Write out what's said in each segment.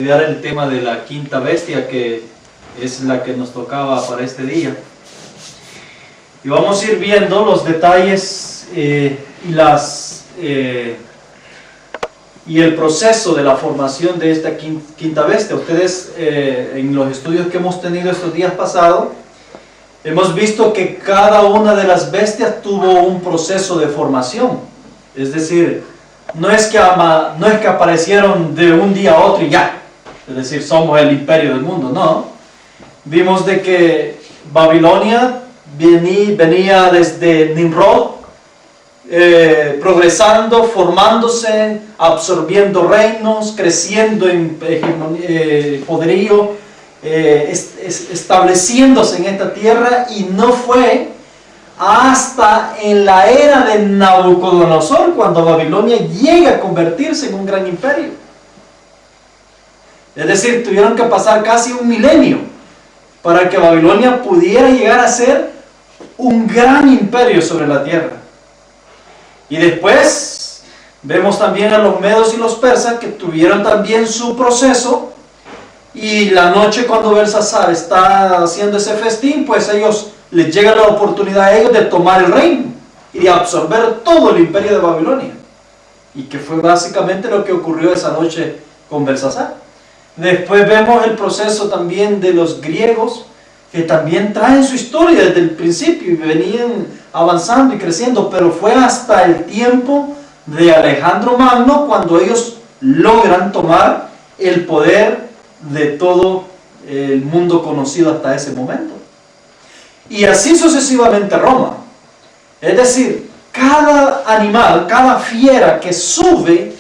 Estudiar el tema de la quinta bestia, que es la que nos tocaba para este día, y vamos a ir viendo los detalles y el proceso de la formación de esta quinta bestia. Ustedes en los estudios que hemos tenido estos días pasados hemos visto que cada una de las bestias tuvo un proceso de formación, es decir, no es que aparecieron de un día a otro y ya, es decir, somos el imperio del mundo, no. Vimos de que Babilonia venía desde Nimrod, progresando, formándose, absorbiendo reinos, creciendo en poderío, estableciéndose en esta tierra, y no fue hasta en la era de Nabucodonosor cuando Babilonia llega a convertirse en un gran imperio. Es decir, tuvieron que pasar casi un milenio para que Babilonia pudiera llegar a ser un gran imperio sobre la tierra. Y después vemos también a los medos y los persas, que tuvieron también su proceso, y la noche cuando Belsasar está haciendo ese festín, pues les llega la oportunidad a ellos de tomar el reino y de absorber todo el imperio de Babilonia, y que fue básicamente lo que ocurrió esa noche con Belsasar. Después vemos el proceso también de los griegos, que también traen su historia desde el principio y venían avanzando y creciendo, pero fue hasta el tiempo de Alejandro Magno cuando ellos logran tomar el poder de todo el mundo conocido hasta ese momento. Y así sucesivamente Roma. Es decir, cada animal, cada fiera que sube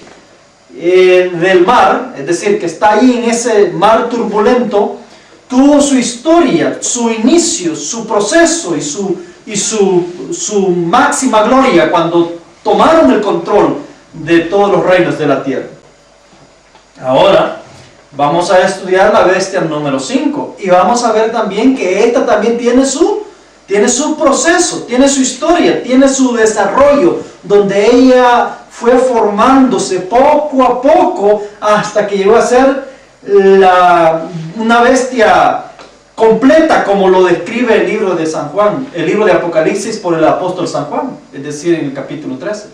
del mar, es decir, que está ahí en ese mar turbulento, tuvo su historia, su inicio, su proceso y su máxima gloria cuando tomaron el control de todos los reinos de la tierra. Ahora vamos a estudiar la bestia número 5 y vamos a ver también que esta también tiene su proceso, tiene su historia, tiene su desarrollo, donde ella fue formándose poco a poco hasta que llegó a ser una bestia completa, como lo describe el libro de San Juan, el libro de Apocalipsis por el apóstol San Juan, es decir, en el capítulo 13.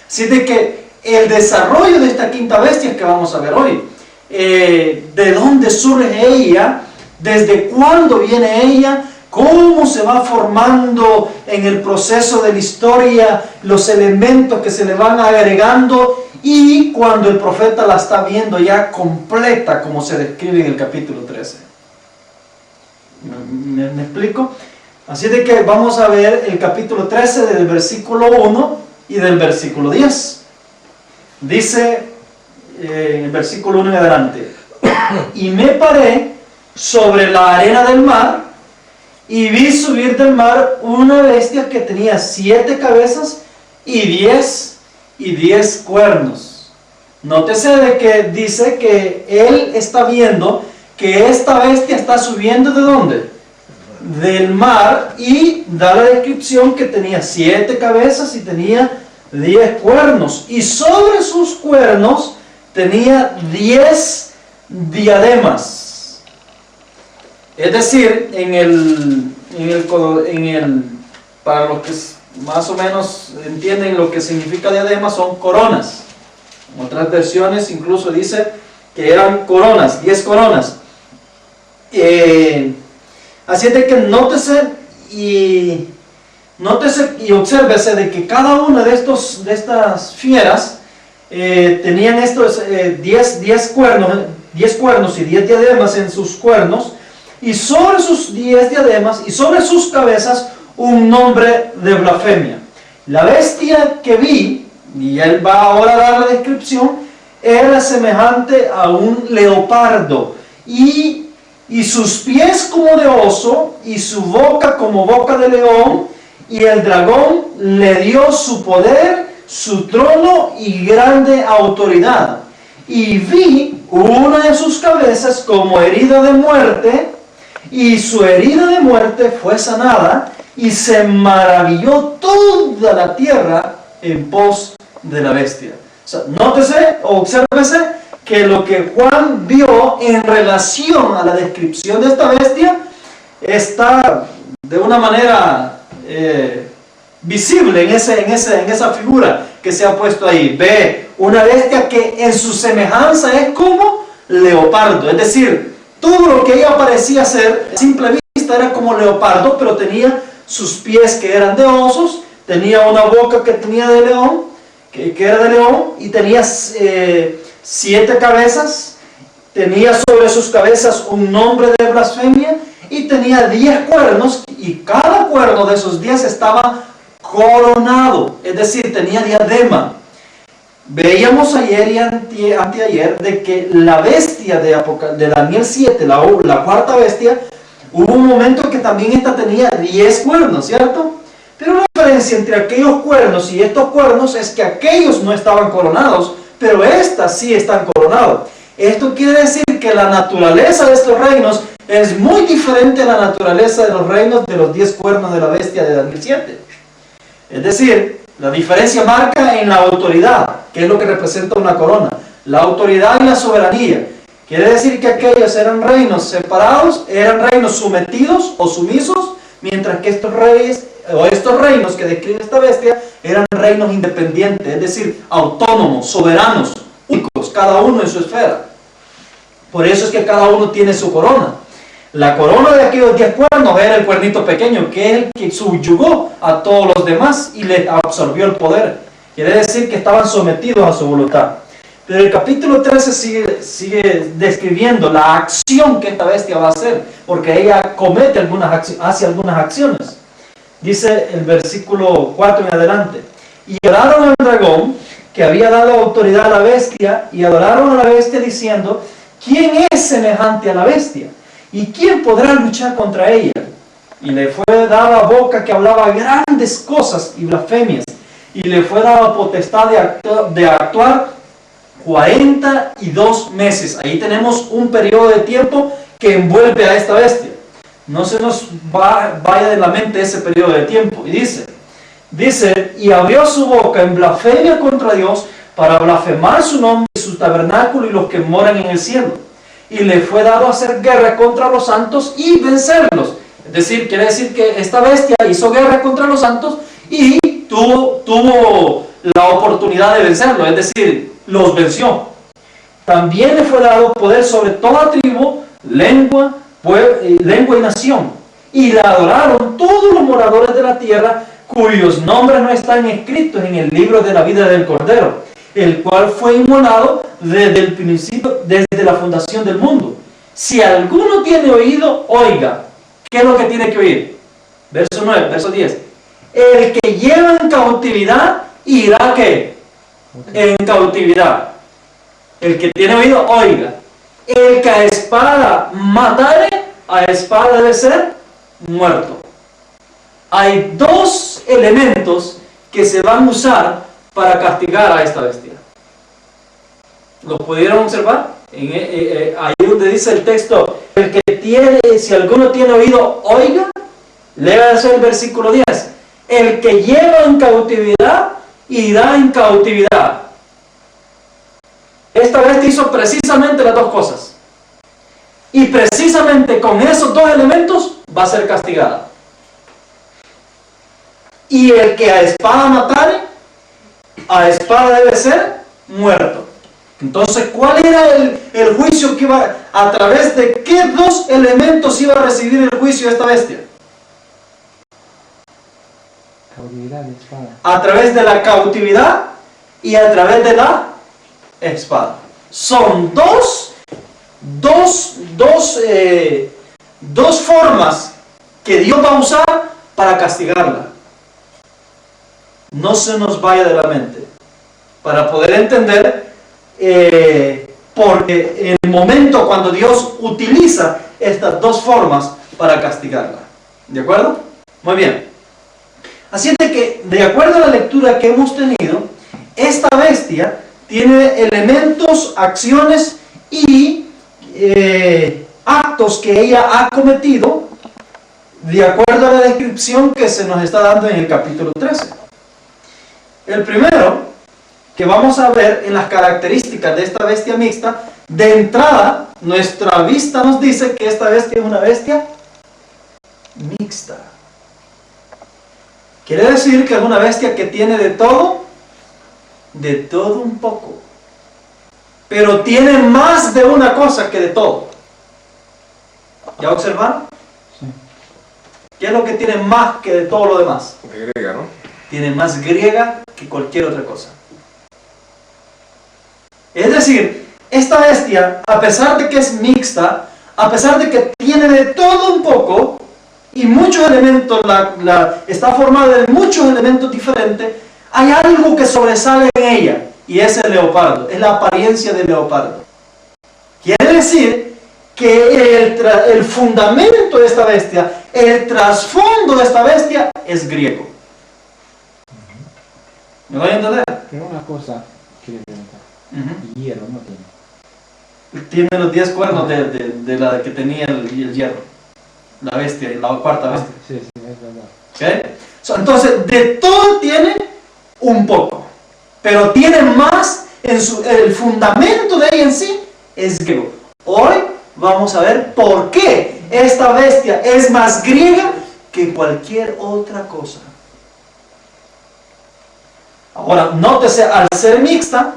Así de que el desarrollo de esta quinta bestia que vamos a ver hoy, de dónde surge ella, desde cuándo viene ella, cómo se va formando en el proceso de la historia, los elementos que se le van agregando, y cuando el profeta la está viendo ya completa, como se describe en el capítulo 13. ¿Me explico? Así de que vamos a ver el capítulo 13 del versículo 1 y del versículo 10. Dice en el versículo 1 en adelante: y me paré sobre la arena del mar, y vi subir del mar una bestia que tenía 7 cabezas y 10 cuernos. Nótese de que dice que él está viendo que esta bestia está subiendo ¿de dónde? Del mar, y da la descripción que tenía 7 cabezas y tenía 10 cuernos, y sobre sus cuernos tenía 10 diademas. Es decir, para los que más o menos entienden lo que significa diadema, son coronas. En otras versiones incluso dice que eran coronas, 10 coronas. Así es de que nótese y obsérvese de que cada una de estas fieras tenían estos 10 cuernos y 10 diademas en sus cuernos, y sobre sus 10 diademas y sobre sus cabezas un nombre de blasfemia. La bestia que vi, y él va ahora a dar la descripción, era semejante a un leopardo, y sus pies como de oso, y su boca como boca de león, y el dragón le dio su poder, su trono y grande autoridad. Y vi una de sus cabezas como herida de muerte, y su herida de muerte fue sanada, y se maravilló toda la tierra en pos de la bestia. O sea, nótese, obsérvese que lo que Juan vio en relación a la descripción de esta bestia está de una manera visible en esa figura que se ha puesto ahí. Ve una bestia que en su semejanza es como leopardo, es decir, todo lo que ella parecía ser a simple vista era como leopardo, pero tenía sus pies que eran de osos, tenía una boca que tenía de león, que era de león, y tenía 7 cabezas, tenía sobre sus cabezas un nombre de blasfemia, y tenía 10 cuernos, y cada cuerno de esos 10 estaba coronado, es decir, tenía diadema. Veíamos ayer y anteayer de que la bestia de Daniel 7, la cuarta bestia, hubo un momento que también esta tenía 10 cuernos, ¿cierto? Pero la diferencia entre aquellos cuernos y estos cuernos es que aquellos no estaban coronados, pero estas sí están coronados. Esto quiere decir que la naturaleza de estos reinos es muy diferente a la naturaleza de los reinos de los 10 cuernos de la bestia de Daniel 7. Es decir, la diferencia marca en la autoridad, que es lo que representa una corona. La autoridad y la soberanía. Quiere decir que aquellos eran reinos separados, eran reinos sometidos o sumisos, mientras que estos reinos que describe esta bestia eran reinos independientes, es decir, autónomos, soberanos, únicos, cada uno en su esfera. Por eso es que cada uno tiene su corona. La corona de aquellos 10 cuernos era el cuernito pequeño, que es el que subyugó a todos los demás y les absorbió el poder. Quiere decir que estaban sometidos a su voluntad. Pero el capítulo 13 sigue describiendo la acción que esta bestia va a hacer, porque ella hace algunas acciones. Dice el versículo 4 en adelante: y adoraron al dragón, que había dado autoridad a la bestia, y adoraron a la bestia diciendo: ¿quién es semejante a la bestia? ¿Y quién podrá luchar contra ella? Y le fue dada boca que hablaba grandes cosas y blasfemias, y le fue dada potestad de actuar 42 meses. Ahí tenemos un periodo de tiempo que envuelve a esta bestia. No se nos vaya de la mente ese periodo de tiempo. Y dice, y abrió su boca en blasfemia contra Dios, para blasfemar su nombre y su tabernáculo y los que moran en el cielo. Y le fue dado hacer guerra contra los santos y vencerlos. Es decir, quiere decir que esta bestia hizo guerra contra los santos y tuvo la oportunidad de vencerlos, es decir, los venció. También le fue dado poder sobre toda tribu, lengua y nación. Y la adoraron todos los moradores de la tierra, cuyos nombres no están escritos en el libro de la vida del Cordero, el cual fue inmolado desde el principio, desde la fundación del mundo. Si alguno tiene oído, oiga. ¿Qué es lo que tiene que oír? Verso 9, verso 10. El que lleva en cautividad irá ¿qué? En cautividad. El que tiene oído, oiga. El que a espada matare, a espada debe ser muerto. Hay 2 elementos que se van a usar para castigar a esta bestia. ¿Lo pudieron observar? Ahí donde dice el texto, el que tiene, si alguno tiene oído, oiga. Léase el versículo 10. El que lleva en cautividad, irá en cautividad. Esta bestia hizo precisamente las 2 cosas. Y precisamente con esos 2 elementos va a ser castigada. Y el que a espada matare, a espada debe ser muerto. Entonces, ¿cuál era el juicio que iba, a través de qué 2 elementos iba a recibir el juicio de esta bestia? Cautividad y espada. A través de la cautividad y a través de la espada. Son dos formas que Dios va a usar para castigarla. No se nos vaya de la mente, para poder entender, porque en el momento cuando Dios utiliza estas 2 formas para castigarla. ¿De acuerdo? Muy bien. Así es de que, de acuerdo a la lectura que hemos tenido, esta bestia tiene elementos, acciones y actos que ella ha cometido de acuerdo a la descripción que se nos está dando en el capítulo 13. El primero que vamos a ver en las características de esta bestia mixta, de entrada, nuestra vista nos dice que esta bestia es una bestia mixta. Quiere decir que es una bestia que tiene de todo un poco. Pero tiene más de una cosa que de todo. ¿Ya observaron? Sí. ¿Qué es lo que tiene más que de todo lo demás? Griega, ¿no? Tiene más griega que cualquier otra cosa. Es decir, esta bestia, a pesar de que es mixta, a pesar de que tiene de todo un poco, y muchos elementos, está formada de muchos elementos diferentes, hay algo que sobresale en ella, y es el leopardo, es la apariencia del leopardo. Quiere decir que el fundamento de esta bestia, el trasfondo de esta bestia es griego. ¿Me voy a entender? Pero una cosa quería preguntar. Hierro no tiene. Tiene los 10 cuernos de la que tenía el hierro. La bestia, la cuarta bestia. Sí, sí, es verdad. ¿Okay? Entonces, de todo tiene un poco. Pero tiene más, el fundamento de ella en sí es griego. Hoy vamos a ver por qué esta bestia es más griega que cualquier otra cosa. Ahora, nótese, al ser mixta,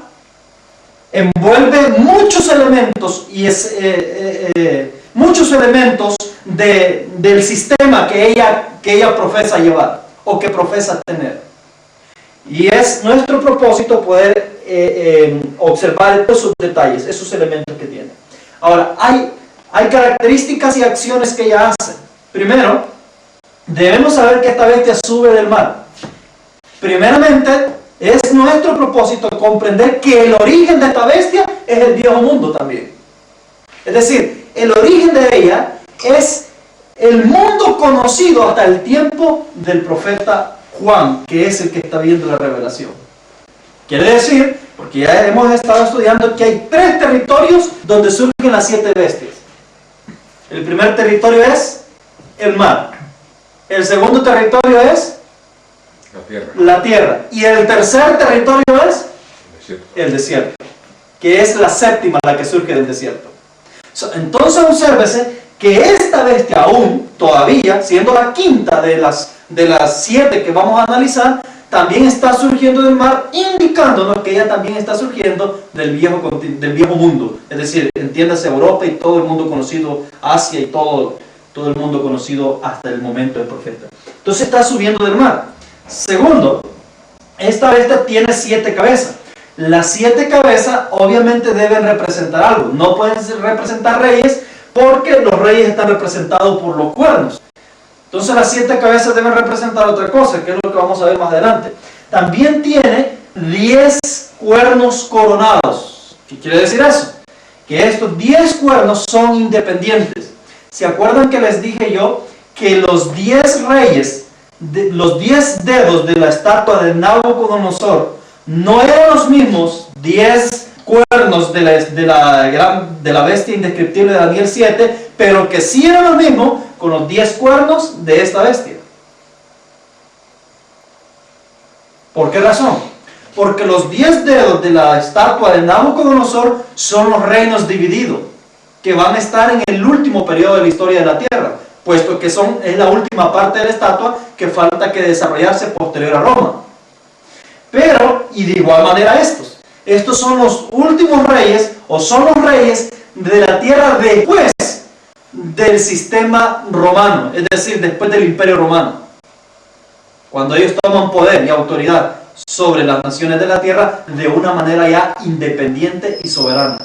envuelve muchos elementos y muchos elementos del sistema que ella profesa llevar o que profesa tener. Y es nuestro propósito poder observar todos esos detalles, esos elementos que tiene. Ahora, hay características y acciones que ella hace. Primero, debemos saber que esta bestia sube del mar. Primeramente, es nuestro propósito comprender que el origen de esta bestia es el viejo mundo también. Es decir, el origen de ella es el mundo conocido hasta el tiempo del profeta Juan, que es el que está viendo la revelación. Quiere decir, porque ya hemos estado estudiando, que hay 3 territorios donde surgen las 7 bestias. El primer territorio es el mar. El segundo territorio es la tierra. Y el tercer territorio es el desierto, que es la séptima, la que surge del desierto. Entonces obsérvese que esta bestia aún, todavía, siendo la quinta de las 7 que vamos a analizar, también está surgiendo del mar, indicándonos que ella también está surgiendo del viejo mundo. Es decir, entiéndase Europa y todo el mundo conocido, Asia y todo el mundo conocido hasta el momento del profeta. Entonces está subiendo del mar. Segundo, esta bestia tiene 7 cabezas. Las 7 cabezas obviamente deben representar algo. No pueden representar reyes porque los reyes están representados por los cuernos. Entonces las 7 cabezas deben representar otra cosa, que es lo que vamos a ver más adelante. También tiene 10 cuernos coronados. ¿Qué quiere decir eso? Que estos 10 cuernos son independientes. ¿Se acuerdan que les dije yo que los 10 reyes, los 10 dedos de la estatua de Nabucodonosor no eran los mismos 10 cuernos de la bestia indescriptible de Daniel 7, pero que sí eran los mismos con los 10 cuernos de esta bestia? ¿Por qué razón? Porque los 10 dedos de la estatua de Nabucodonosor son los reinos divididos, que van a estar en el último periodo de la historia de la tierra, puesto que es la última parte de la estatua que falta que desarrollarse posterior a Roma. Pero, y de igual manera estos son los últimos reyes, o son los reyes de la tierra después del sistema romano, es decir, después del imperio romano. Cuando ellos toman poder y autoridad sobre las naciones de la tierra de una manera ya independiente y soberana.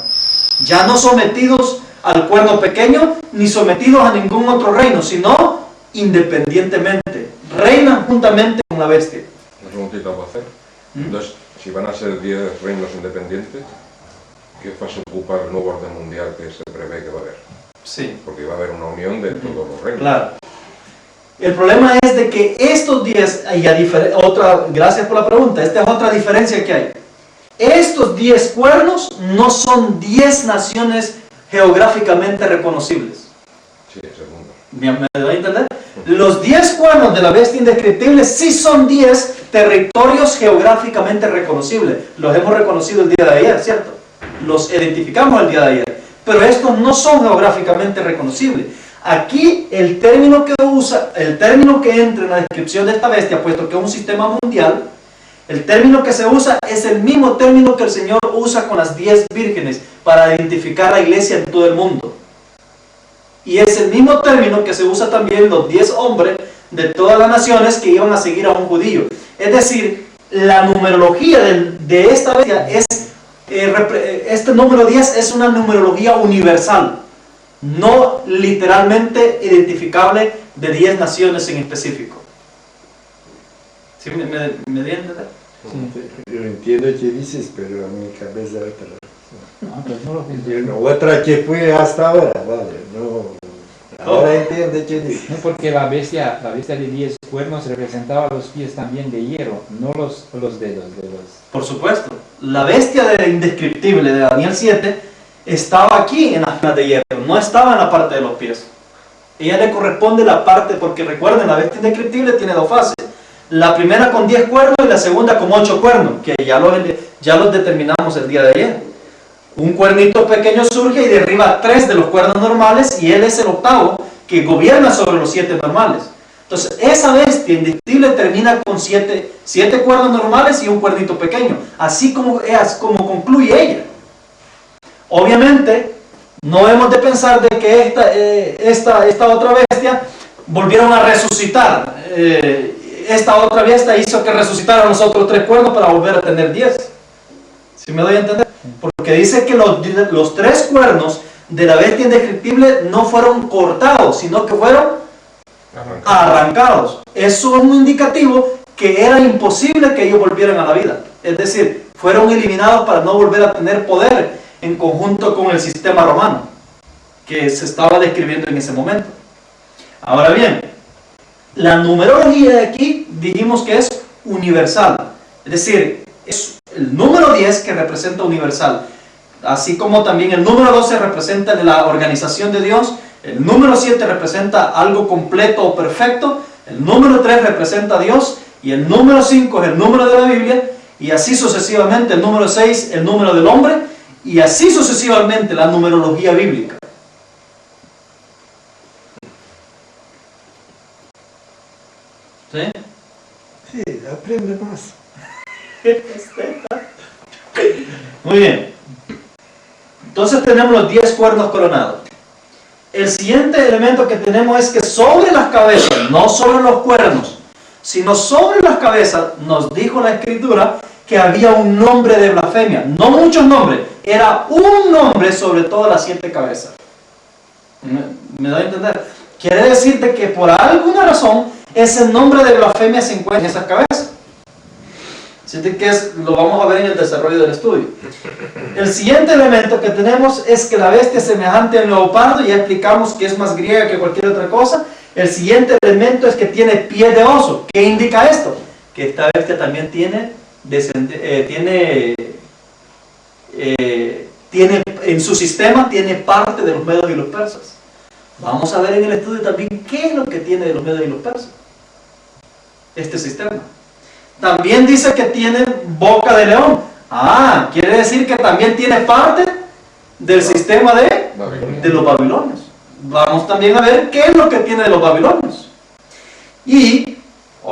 Ya no sometidos al cuerno pequeño, ni sometidos a ningún otro reino, sino independientemente. Reinan juntamente con la bestia. Una preguntita para hacer. Entonces, si van a ser 10 reinos independientes, ¿qué fase ocupa el nuevo orden mundial que se prevé que va a haber? Sí. Porque va a haber una unión de todos los reinos. Claro. El problema es de que estos 10, gracias por la pregunta, esta es otra diferencia que hay. Estos 10 cuernos no son 10 naciones geográficamente reconocibles. Sí, es el mundo. ¿Me doy a entender? Los 10 cuernos de la bestia indescriptible sí son 10 territorios geográficamente reconocibles. Los hemos reconocido el día de ayer, ¿cierto? Los identificamos el día de ayer. Pero estos no son geográficamente reconocibles. Aquí el término que entra en la descripción de esta bestia, puesto que es un sistema mundial, el término que se usa es el mismo término que el Señor usa con las 10 vírgenes para identificar a la iglesia en todo el mundo. Y es el mismo término que se usa también los 10 hombres de todas las naciones que iban a seguir a un judío. Es decir, la numerología de esta bestia es, este número 10 es una numerología universal, no literalmente identificable de 10 naciones en específico. ¿Sí me di a entender? Sí. Yo entiendo qué dices, pero a mi cabeza otra. Ah, pues no lo Yo, otra que fue hasta ahora, vale, no. Ahora entiendo qué dices. No, porque la bestia de 10 cuernos representaba los pies también de hierro, no los dedos de los... Por supuesto, la bestia de indescriptible de Daniel 7 estaba aquí en las piernas de hierro, no estaba en la parte de los pies. Ella le corresponde la parte, porque recuerden, la bestia indescriptible tiene dos fases. La primera con 10 cuernos y la segunda con 8 cuernos, que ya los determinamos el día de ayer. Un cuernito pequeño surge y derriba 3 de los cuernos normales y él es el octavo que gobierna sobre los 7 normales. Entonces esa bestia indescriptible termina con 7 cuernos normales y un cuernito pequeño, así como concluye ella. Obviamente no hemos de pensar de que esta otra bestia volvieron a resucitar. Esta otra bestia hizo que resucitaran los otros 3 cuernos para volver a tener 10. ¿Sí me doy a entender? Porque dice que los 3 cuernos de la bestia indescriptible no fueron cortados, sino que fueron arrancados. Eso es un indicativo que era imposible que ellos volvieran a la vida. Es decir, fueron eliminados para no volver a tener poder en conjunto con el sistema romano que se estaba describiendo en ese momento. Ahora bien, la numerología de aquí dijimos que es universal. Es decir, es el número 10 que representa universal, así como también el número 12 representa la organización de Dios, el número 7 representa algo completo o perfecto, el número 3 representa a Dios, y el número 5 es el número de la Biblia, y así sucesivamente el número 6 el número del hombre, y así sucesivamente la numerología bíblica. ¿Sí? Sí, aprende más. Muy bien. Entonces tenemos los 10 cuernos coronados. El siguiente elemento que tenemos es que sobre las cabezas, no sobre los cuernos, sino sobre las cabezas, nos dijo la Escritura que había un nombre de blasfemia. No muchos nombres, era un nombre sobre todas las 7 cabezas. ¿Me da a entender? Quiere decirte que por alguna razón ese nombre de blasfemia se encuentra en esas cabezas. Así que lo vamos a ver en el desarrollo del estudio. El siguiente elemento que tenemos es que la bestia es semejante al leopardo. Ya explicamos que es más griega que cualquier otra cosa. El siguiente elemento es que tiene pie de oso. ¿Qué indica esto? Que esta bestia también tiene en su sistema tiene parte de los medos y los persas. Vamos a ver en el estudio también qué es lo que tiene de los medos y los persas este sistema. También dice que tiene boca de león. Quiere decir que también tiene parte del sistema de los babilonios. Vamos también a ver qué es lo que tiene de los babilonios. Y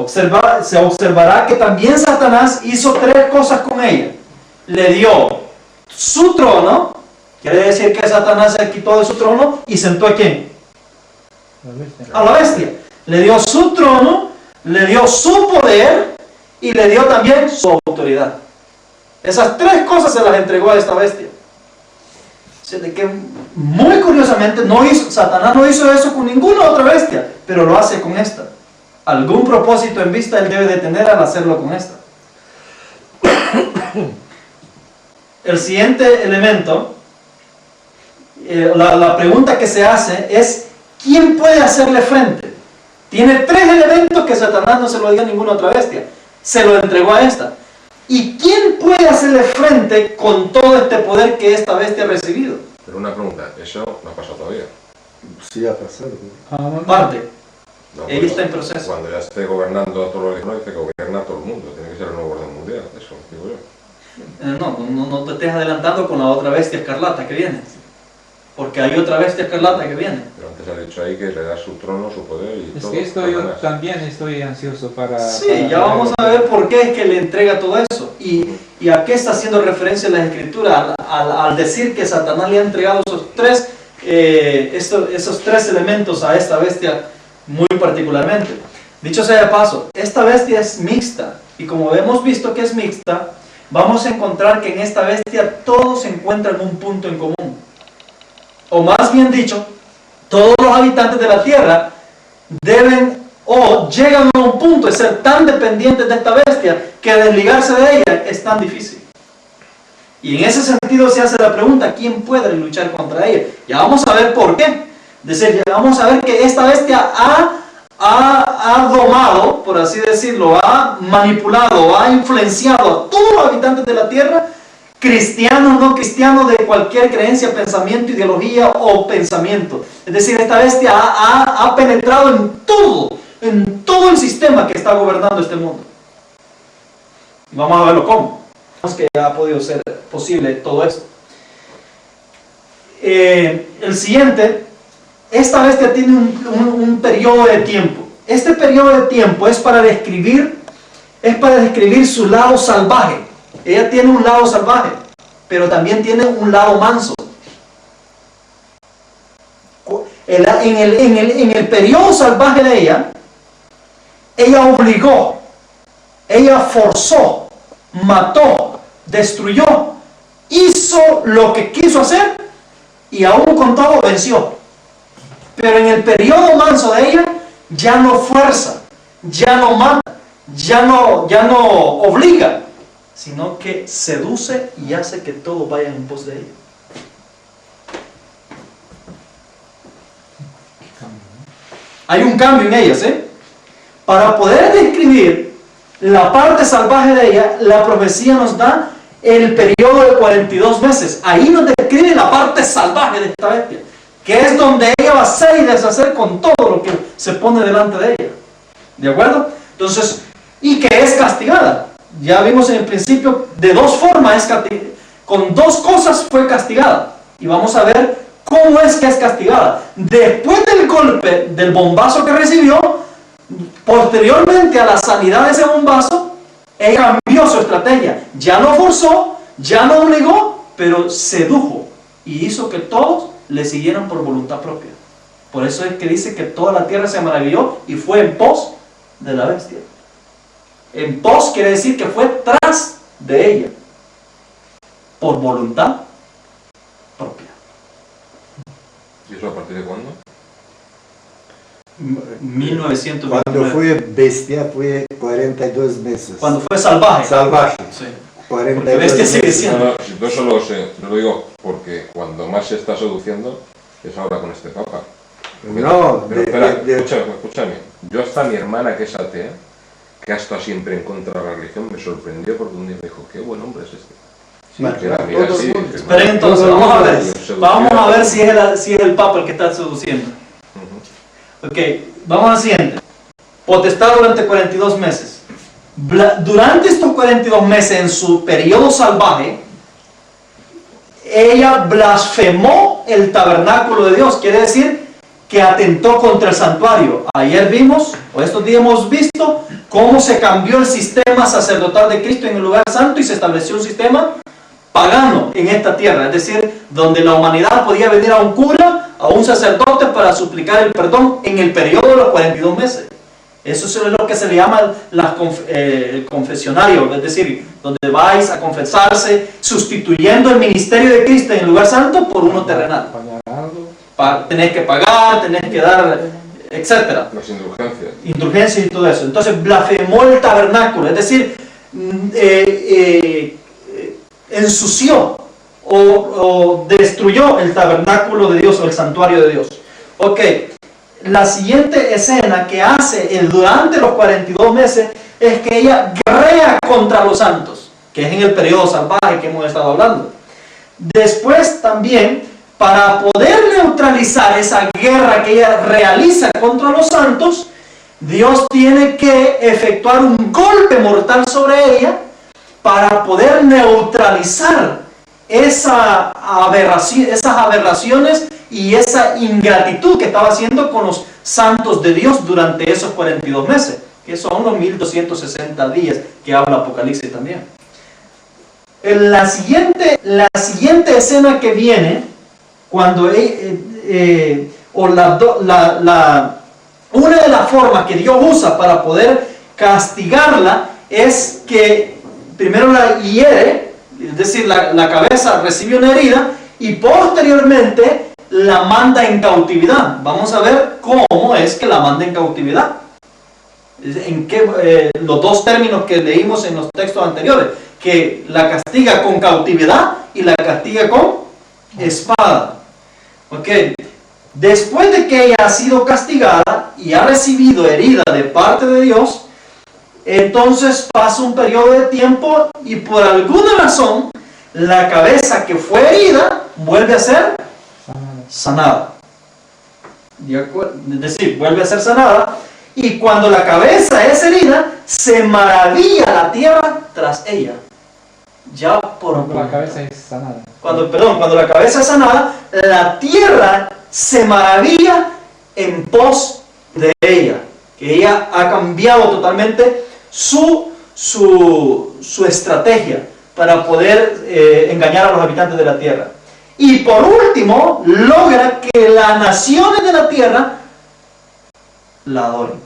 se observará que también Satanás hizo 3 cosas con ella. Le dio su trono, quiere decir que Satanás se quitó de su trono y sentó a ¿quién? A la bestia. Le dio su trono, le dio su poder y le dio también su autoridad. Esas 3 cosas se las entregó a esta bestia. Así que muy curiosamente Satanás no hizo eso con ninguna otra bestia, pero lo hace con esta. Algún propósito en vista él debe de tener al hacerlo con esta. El siguiente elemento, la pregunta que se hace es: ¿quién puede hacerle frente? Tiene 3 elementos que Satanás no se lo diga a ninguna otra bestia. Se lo entregó a esta. ¿Y quién puede hacerle frente con todo este poder que esta bestia ha recibido? Pero una pregunta, eso no ha pasado todavía. Sí ha pasado. Parte. No, Ella está en proceso. Cuando ya esté gobernando a todos los no dice que gobierna a todo el mundo, tiene que ser el nuevo orden mundial, eso digo yo. No te estés adelantando con la otra bestia escarlata que viene. Porque hay otra bestia escarlata que viene. Pero antes ha dicho ahí que le da su trono, su poder y Es todo. que esto yo Satanás. también estoy ansioso para... Sí, ya vamos a ver por qué es que le entrega todo eso. Y a qué está haciendo referencia la Escritura al decir que Satanás le ha entregado esos tres elementos a esta bestia muy particularmente. Dicho sea de paso, esta bestia es mixta. Y como hemos visto que es mixta, vamos a encontrar que en esta bestia todos encuentran un punto en común. O más bien dicho, todos los habitantes de la tierra deben o llegan a un punto de ser tan dependientes de esta bestia que desligarse de ella es tan difícil. Y en ese sentido se hace la pregunta, ¿quién puede luchar contra ella? Ya vamos a ver por qué. Es decir, ya vamos a ver que esta bestia ha domado, por así decirlo, ha manipulado, ha influenciado a todos los habitantes de la tierra, cristianos, no cristianos, de cualquier creencia, pensamiento, ideología o pensamiento. Es decir, esta bestia ha penetrado en todo el sistema que está gobernando este mundo. Y vamos a verlo cómo. Es que ha podido ser posible todo esto. El siguiente, esta bestia tiene un periodo de tiempo. Este periodo de tiempo es para describir su lado salvaje. Ella tiene un lado salvaje, pero también tiene un lado manso. En el periodo salvaje de ella obligó, ella forzó, mató, destruyó, hizo lo que quiso hacer y aún con todo venció. Pero en el periodo manso de ella ya no fuerza, ya no mata, ya no obliga, sino que seduce y hace que todos vayan en pos de ella. Hay un cambio en ellas, Para poder describir la parte salvaje de ella, la profecía nos da el periodo de 42 meses. Ahí nos describe la parte salvaje de esta bestia, que es donde ella va a hacer y deshacer con todo lo que se pone delante de ella. ¿De acuerdo? Entonces, y que es castigada. Ya vimos en el principio, de dos formas, con dos cosas fue castigada. Y vamos a ver cómo es que es castigada. Después del golpe, del bombazo que recibió, posteriormente a la sanidad de ese bombazo, ella cambió su estrategia. Ya no forzó, ya no obligó, pero sedujo y hizo que todos le siguieran por voluntad propia. Por eso es que dice que toda la tierra se maravilló y fue en pos de la bestia. En pos quiere decir que fue tras de ella, por voluntad propia. ¿Y eso a partir de cuándo? 1929. Cuando fue bestia fue 42 meses. Cuando fue salvaje. Salvaje. Sí. 42 Porque bestia sigue meses. siendo. Yo eso lo sé, lo digo porque cuando más se está seduciendo es ahora con este papa. No, Pero espera, escúchame. Yo hasta mi hermana que es atea, que ha estado siempre en contra de la religión, me sorprendió porque un día me dijo, qué buen hombre es este. Sí, Que la claro, mira todo así, el mundo. que- Esperen entonces, Todo el vamos a mundo ver. seducción. Vamos a ver si es el Papa el que está seduciendo. Ok, vamos al siguiente. Potestad durante 42 meses. Durante estos 42 meses, en su periodo salvaje, ella blasfemó el tabernáculo de Dios. Quiere decir que atentó contra el santuario. Ayer vimos, o estos días hemos visto, cómo se cambió el sistema sacerdotal de Cristo en el lugar santo y se estableció un sistema pagano en esta tierra. Es decir, donde la humanidad podía venir a un cura, a un sacerdote para suplicar el perdón en el periodo de los 42 meses. Eso es lo que se le llama el confesionario, es decir, donde vais a confesarse, sustituyendo el ministerio de Cristo en el lugar santo por uno terrenal. Pagar algo. Tenés que pagar, tenés que dar, etc. Las indulgencias. Indulgencias y todo eso. Entonces blasfemó el tabernáculo, es decir, ensució o destruyó el tabernáculo de Dios o el santuario de Dios. Ok. La siguiente escena que hace durante los 42 meses es que ella guerrea contra los santos, que es en el periodo salvaje que hemos estado hablando. Después también, para poder neutralizar esa guerra que ella realiza contra los santos, Dios tiene que efectuar un golpe mortal sobre ella para poder neutralizar esas aberraciones y esa ingratitud que estaba haciendo con los santos de Dios durante esos 42 meses, que son los 1260 días que habla Apocalipsis también. La siguiente escena que viene, cuando una de las formas que Dios usa para poder castigarla es que primero la hiere, es decir, la cabeza recibe una herida y posteriormente la manda en cautividad. Vamos a ver cómo es que la manda en cautividad. Los dos términos que leímos en los textos anteriores, que la castiga con cautividad y la castiga con espada. Después de que ella ha sido castigada y ha recibido herida de parte de Dios, entonces pasa un periodo de tiempo y por alguna razón la cabeza que fue herida vuelve a ser sanada. Es decir, vuelve a ser sanada, y cuando la cabeza es herida, se maravilla la tierra tras ella. Ya por la cabeza es sanada. Cuando la cabeza es sanada, la tierra se maravilla en pos de ella, que ella ha cambiado totalmente su estrategia para poder engañar a los habitantes de la tierra. Y por último, logra que las naciones de la tierra la adoren.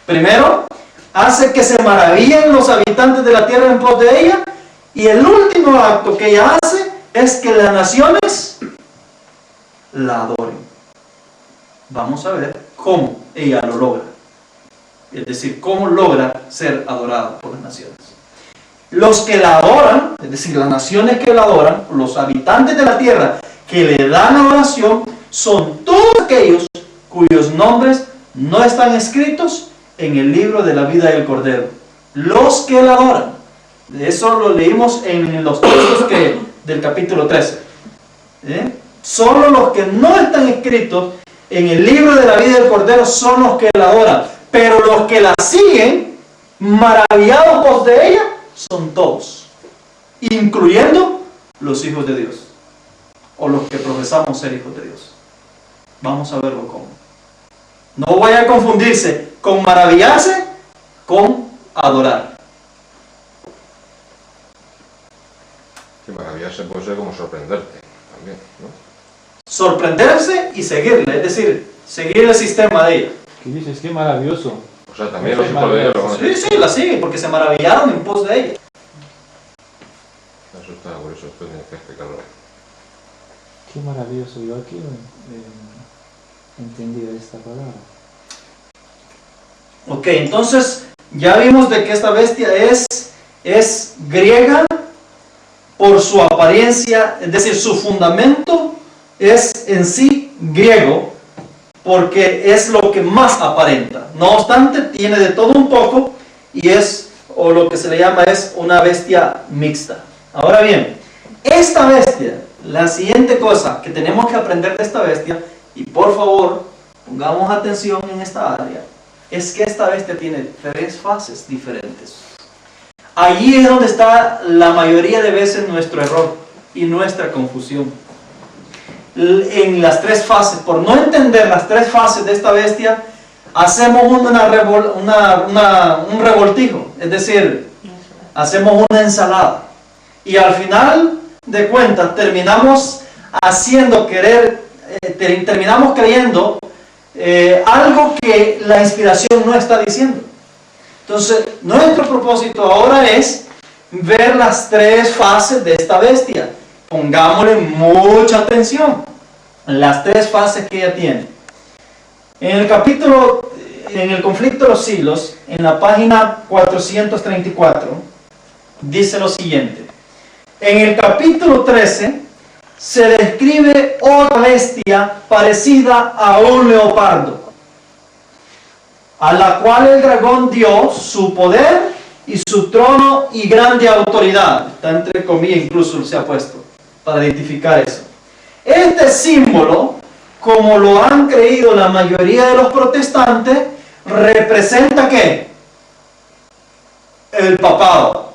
Primero, hace que se maravillen los habitantes de la tierra en pos de ella, y el último acto que ella hace es que las naciones la adoren. Vamos a ver cómo ella lo logra. Es decir, cómo logra ser adorada por las naciones. Los que la adoran, es decir, las naciones que la adoran, los habitantes de la tierra que le dan adoración, son todos aquellos cuyos nombres no están escritos en el libro de la vida del Cordero. Los que la adoran. Eso lo leímos en los textos del capítulo 13. Solo los que no están escritos en el libro de la vida del Cordero son los que la adoran. Pero los que la siguen, maravillados por de ella, son todos, incluyendo los hijos de Dios, o los que profesamos ser hijos de Dios. Vamos a verlo cómo. No vaya a confundirse con maravillarse con adorar. Que maravillarse puede ser como sorprenderte también, ¿no? Sorprenderse y seguirle, es decir, seguir el sistema de ella. ¿Qué dices? Qué maravilloso. O sea, también los hijos de Dios lo conocen. Sí, la siguen porque se maravillaron en pos de ella. Eso está, por eso tienes que explicarlo. Qué maravilloso. Yo aquí he entendido esta palabra. Ok, entonces ya vimos de que esta bestia es griega por su apariencia, es decir, su fundamento es en sí griego, porque es lo que más aparenta. No obstante, tiene de todo un poco y o lo que se le llama es una bestia mixta. Ahora bien, esta bestia, la siguiente cosa que tenemos que aprender de esta bestia, y por favor, pongamos atención en esta área, es que esta bestia tiene 3 fases diferentes. Allí es donde está la mayoría de veces nuestro error y nuestra confusión. En las 3 fases, por no entender las 3 fases de esta bestia, hacemos un revoltijo, es decir, hacemos una ensalada, y al final de cuentas terminamos terminamos creyendo algo que la inspiración no está diciendo. Entonces, nuestro propósito ahora es ver las 3 fases de esta bestia. Pongámosle mucha atención. Las 3 fases que ella tiene. En el conflicto de los siglos, en la página 434, dice lo siguiente. En el capítulo 13 se describe otra bestia parecida a un leopardo, a la cual el dragón dio su poder y su trono y grande autoridad. Está entre comillas, incluso se ha puesto para identificar eso. Este símbolo como lo han creído la mayoría de los protestantes, representa ¿qué? El papado.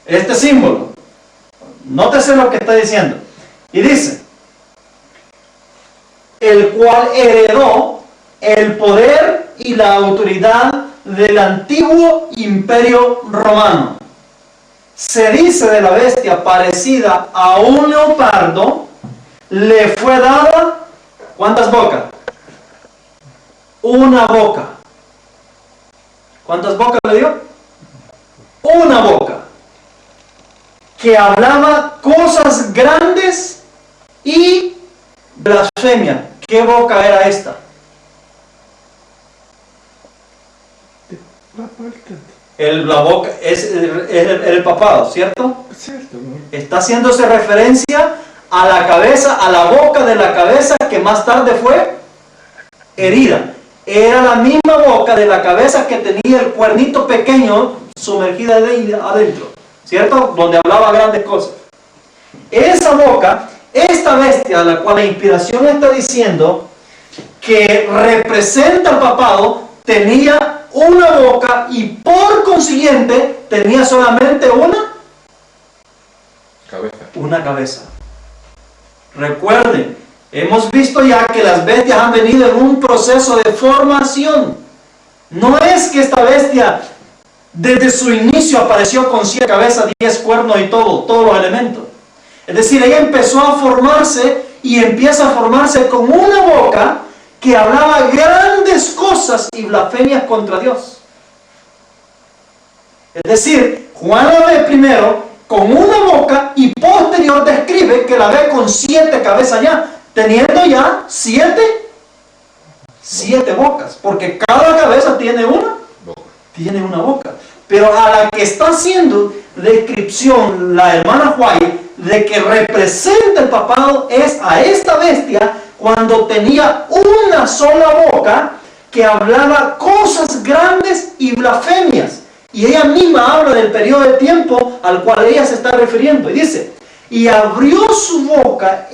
Este símbolo. Nótese lo que está diciendo. Y dice, el cual heredó el poder y la autoridad del antiguo imperio romano. Se dice de la bestia parecida a un leopardo, le fue dada, ¿cuántas bocas? Una boca. ¿Cuántas bocas le dio? Una boca. Que hablaba cosas grandes y blasfemia. ¿Qué boca era esta? La boca es el papado, ¿cierto? Cierto, ¿no? Está haciéndose referencia a la cabeza, a la boca de la cabeza que más tarde fue herida. Era la misma boca de la cabeza que tenía el cuernito pequeño sumergida adentro, ¿cierto? Donde hablaba grandes cosas. Esa boca, esta bestia a la cual la inspiración está diciendo que representa el papado, tenía una boca y por consiguiente tenía solamente una cabeza. Recuerden, hemos visto ya que las bestias han venido en un proceso de formación. No es que esta bestia desde su inicio apareció con 7 cabezas, 10 cuernos y todos los elementos. Es decir, ella empezó a formarse y empieza a formarse con una boca que hablaba grandes cosas y blasfemias contra Dios. Es decir, Juan la ve primero con una boca y posterior describe que la ve con 7 cabezas ya, teniendo ya 7 bocas, porque cada cabeza tiene una boca. Pero a la que está haciendo descripción la hermana White de que representa el papado es a esta bestia cuando tenía una sola boca que hablaba cosas grandes y blasfemias. Y ella misma habla del periodo de tiempo al cual ella se está refiriendo. Y dice, y abrió su boca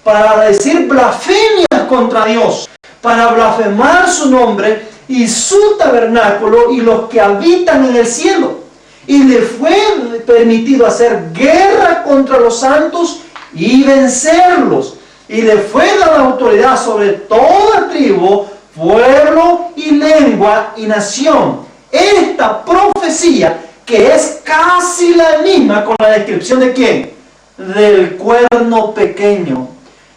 para decir blasfemias contra Dios, para blasfemar su nombre y su tabernáculo y los que habitan en el cielo. Y le fue permitido hacer guerra contra los santos y vencerlos. Y le fue dada autoridad sobre toda tribu, pueblo y lengua y nación. Esta profecía, que es casi la misma con la descripción de ¿quién? Del cuerno pequeño.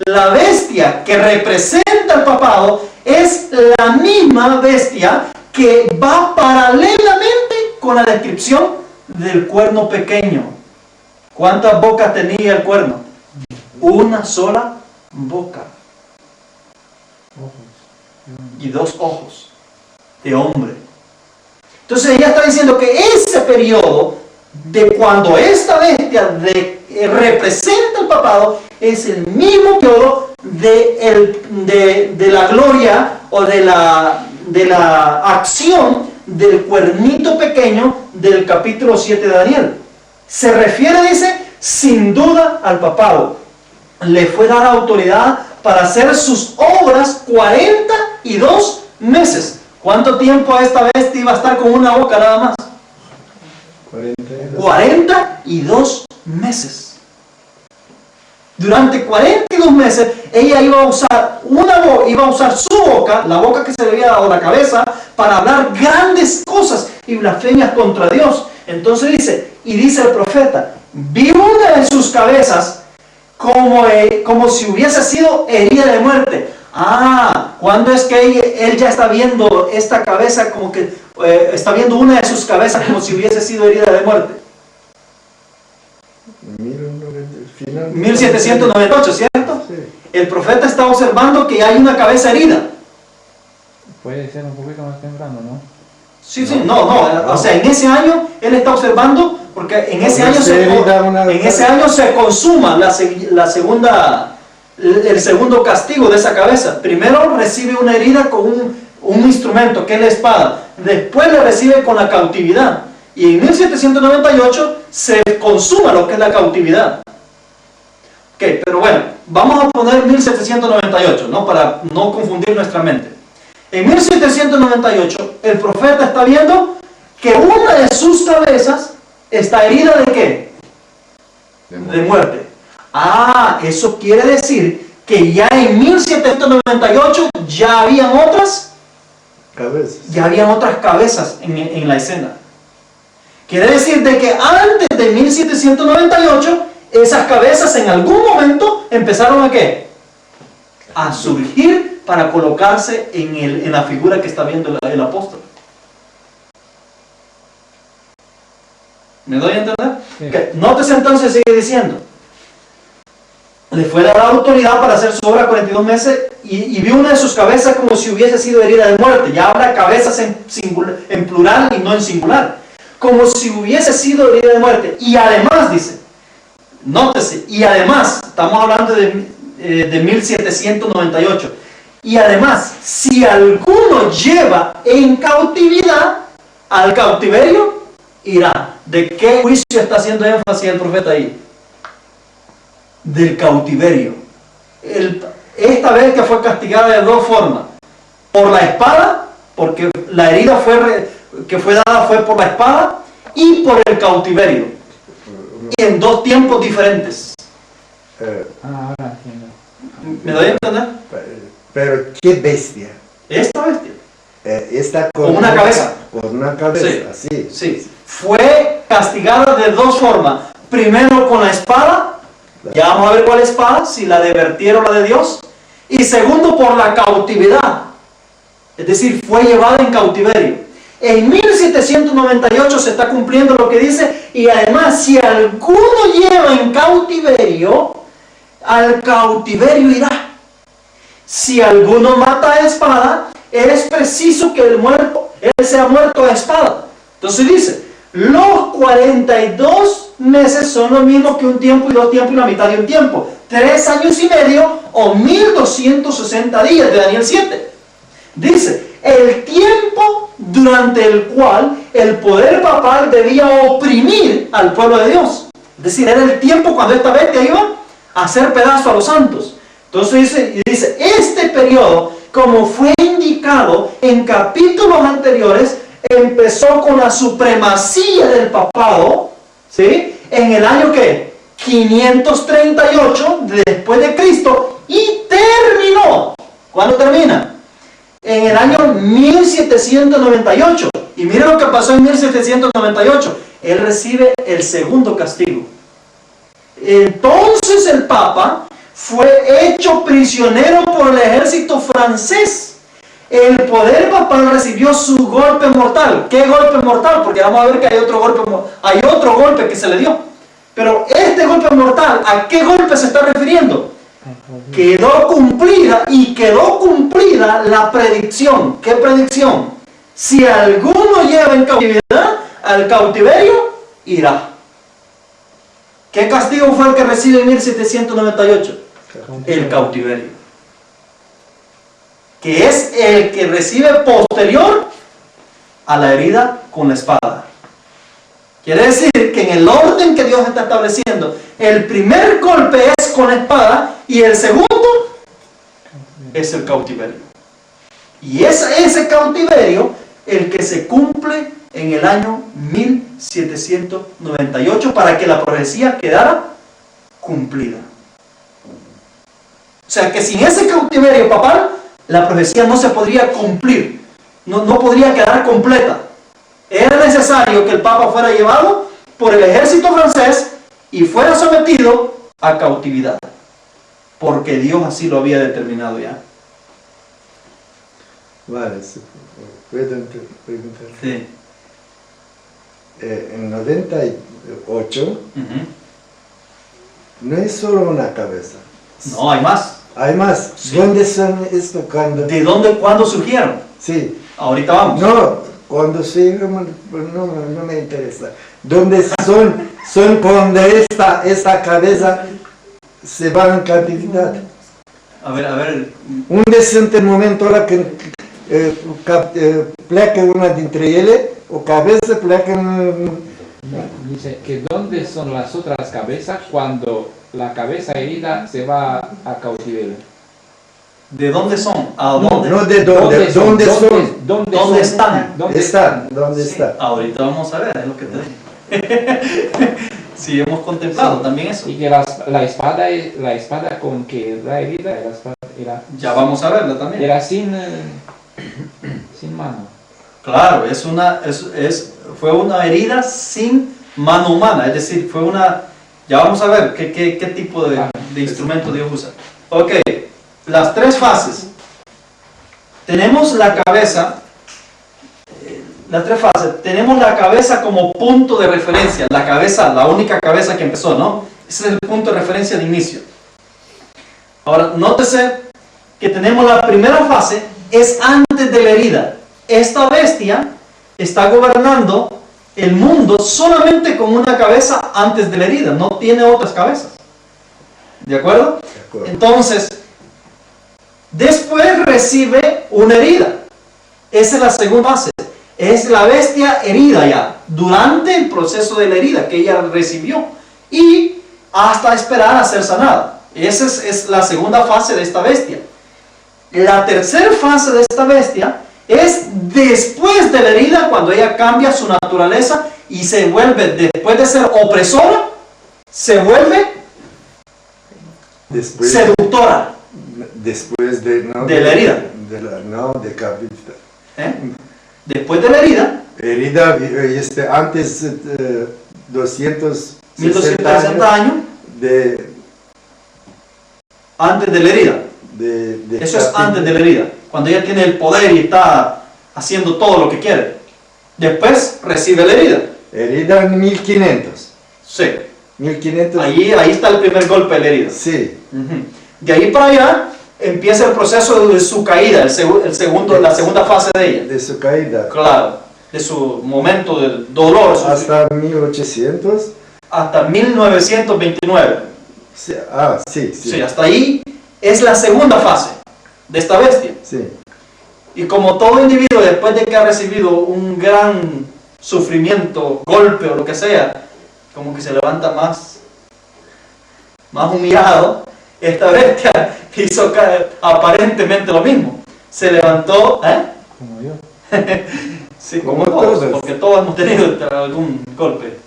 La bestia que representa el papado es la misma bestia que va paralelamente con la descripción del cuerno pequeño. ¿Cuántas bocas tenía el cuerno? Una sola boca. Y 2 ojos de hombre. Entonces ella está diciendo que ese periodo de cuando esta bestia representa el papado es el mismo periodo de la gloria o de la acción del cuernito pequeño del capítulo 7 de Daniel. Se refiere, dice, sin duda al papado. Le fue dada autoridad para hacer sus obras 42 meses. ¿Cuánto tiempo esta bestia iba a estar con una boca nada más? 42 meses. Durante 42 meses ella iba a usar iba a usar su boca, la boca que se le había dado la cabeza, para hablar grandes cosas y blasfemias contra Dios. Entonces dice el profeta, vi una de sus cabezas como si hubiese sido herida de muerte. ¿Cuándo es que él ya está viendo esta cabeza como que está viendo una de sus cabezas como si hubiese sido herida de muerte? 1798, ¿cierto? Sí. El profeta está observando que hay una cabeza herida. Puede ser un poquito más temprano, ¿no? Sí, no. O sea, en ese año él está observando, porque en ese año se consuma el segundo castigo de esa cabeza. Primero recibe una herida con un instrumento que es la espada. Después le recibe con la cautividad. Y en 1798 se consuma lo que es la cautividad. Ok, pero bueno, vamos a poner 1798, ¿no? Para no confundir nuestra mente. En 1798, el profeta está viendo que una de sus cabezas está herida ¿de qué? De muerte. Ah, eso quiere decir que ya en 1798 ya habían otras cabezas en la escena. Quiere decir de que antes de 1798 esas cabezas en algún momento empezaron a ¿qué? A surgir para colocarse en la figura que está viendo el apóstol. ¿Me doy a entender? Sí. Okay. Nótese entonces, sigue diciendo. Le fue dada autoridad para hacer su obra 42 meses y vio una de sus cabezas como si hubiese sido herida de muerte. Ya habla cabezas en plural y no en singular. Como si hubiese sido herida de muerte. Y además, dice, nótese, y además, estamos hablando de 1798. Y además, si alguno lleva en cautividad, al cautiverio irá. ¿De qué juicio está haciendo énfasis el profeta ahí? Del cautiverio. Esta vez que fue castigada de dos formas. Por la espada, porque la herida que fue dada fue por la espada, y por el cautiverio. Y en dos tiempos diferentes. Ahora entiendo. ¿Me doy a entender? Pero qué bestia. Esta bestia. Está Con una cabeza. Con una cabeza, sí. Sí. Fue castigada de dos formas. Primero con la espada. Ya vamos a ver cuál espada, si la de Bertier o la de Dios. Y segundo por la cautividad. Es decir, fue llevada en cautiverio. En 1798 se está cumpliendo lo que dice, y además si alguno lleva en cautiverio, al cautiverio irá. Si alguno mata a espada, es preciso que él sea muerto a espada. Entonces dice, los 42 meses son lo mismo que un tiempo y dos tiempos y la mitad de un tiempo. 3 años y medio o 1260 días de Daniel 7. Dice, el tiempo durante el cual el poder papal debía oprimir al pueblo de Dios. Es decir, era el tiempo cuando esta bestia iba a hacer pedazo a los santos. Entonces dice, este periodo, como fue indicado en capítulos anteriores, empezó con la supremacía del papado, ¿sí? En el año ¿qué? 538 después de Cristo, y terminó. ¿Cuándo termina? En el año 1798. Y miren lo que pasó en 1798. Él recibe el segundo castigo. Entonces el Papa fue hecho prisionero por el ejército francés. El poder papal recibió su golpe mortal. ¿Qué golpe mortal? Porque vamos a ver que hay otro golpe que se le dio. Pero este golpe mortal, ¿a qué golpe se está refiriendo? Quedó cumplida la predicción. ¿Qué predicción? Si alguno lleva en cautividad, al cautiverio irá. ¿Qué castigo fue el que recibe en 1798? El cautiverio. Que es el que recibe posterior a la herida con la espada. Quiere decir que en el orden que Dios está estableciendo, el primer golpe es con la espada y el segundo es el cautiverio. Y es ese cautiverio el que se cumple en el año 1798 para que la profecía quedara cumplida. O sea que sin ese cautiverio papal, la profecía no se podría cumplir, no podría quedar completa. Era necesario que el Papa fuera llevado por el ejército francés y fuera sometido a cautividad, porque Dios así lo había determinado ya. Vale, ¿puedo preguntar? Sí. En 98 no es solo una cabeza. No, hay más. Hay más. Sí. ¿Dónde son esto cuando? ¿De dónde, cuándo surgieron? Sí. Ahorita vamos. No, cuando sí, no me interesa. ¿Dónde son cuando esta cabeza se va en cautividad? A ver. Un decente momento ahora que pleca una dintre ele, o cabeza pleca... Dice que dónde son las otras cabezas cuando la cabeza herida se va a cautiverio. ¿De dónde son? ¿A No, dónde? no de dónde, ¿dónde son? ¿Dónde están? ¿Dónde Están, ¿dónde Sí, están? ahorita vamos a ver, es lo que te dije. Sí, hemos contemplado también eso. Y que la espada con que la herida Ya vamos a verla también. era sin mano. Claro, fue una herida sin mano humana, es decir, fue una... Ya vamos a ver qué tipo de instrumento Dios usa. Ok, las tres fases. Tenemos la cabeza, las tres fases. Tenemos la cabeza como punto de referencia, la cabeza, la única cabeza que empezó, ¿no? Ese es el punto de referencia de inicio. Ahora, nótese que tenemos la primera fase, es antes de la herida. Esta bestia está gobernando el mundo solamente con una cabeza antes de la herida, no tiene otras cabezas. ¿De acuerdo? De acuerdo. Entonces, después recibe una herida. Esa es la segunda fase. Es la bestia herida ya, durante el proceso de la herida que ella recibió y hasta esperar a ser sanada. Esa es la segunda fase de esta bestia. La tercera fase de esta bestia es después de la herida, cuando ella cambia su naturaleza y se vuelve, después de ser opresora, se vuelve Después, seductora. después de, no, De la herida. No, de cabeza. ¿Eh? Después de la herida, Herida, antes 260 1260 años, de, antes de la herida. de Eso es antes de la herida, cuando ella tiene el poder y está haciendo todo lo que quiere. Después recibe la herida. Herida en 1500. Sí, 1500. ahí está el primer golpe de la herida. Sí. Ujú. De ahí para allá empieza el proceso de su caída, la segunda fase de ella. De su caída. Claro, de su momento del dolor. Hasta 1800. Hasta 1929. Sí, sí. Sí, hasta ahí es la segunda fase de esta bestia. Sí. Y como todo individuo, después de que ha recibido un gran sufrimiento, golpe o lo que sea, como que se levanta más humillado, esta bestia hizo aparentemente lo mismo. Se levantó, Como yo. sí, como Como todos, todos. porque todos hemos tenido algún golpe.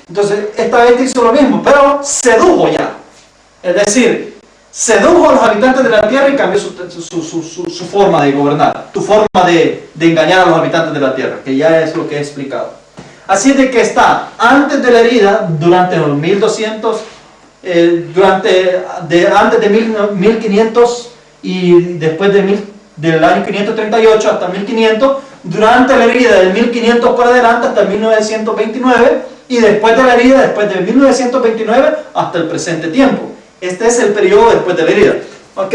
Entonces, esta bestia hizo lo mismo, pero sedujo ya. Es decir, sedujo a los habitantes de la tierra y cambió su forma de gobernar, tu forma de engañar a los habitantes de la tierra, que ya es lo que he explicado. Así de que está antes de la herida, durante los 1200, antes de 1500 y después del año 538 hasta 1500, durante la herida del 1500 para adelante hasta 1929 y después de la herida, después de 1929 hasta el presente tiempo. Este es el periodo después de la herida. Ok,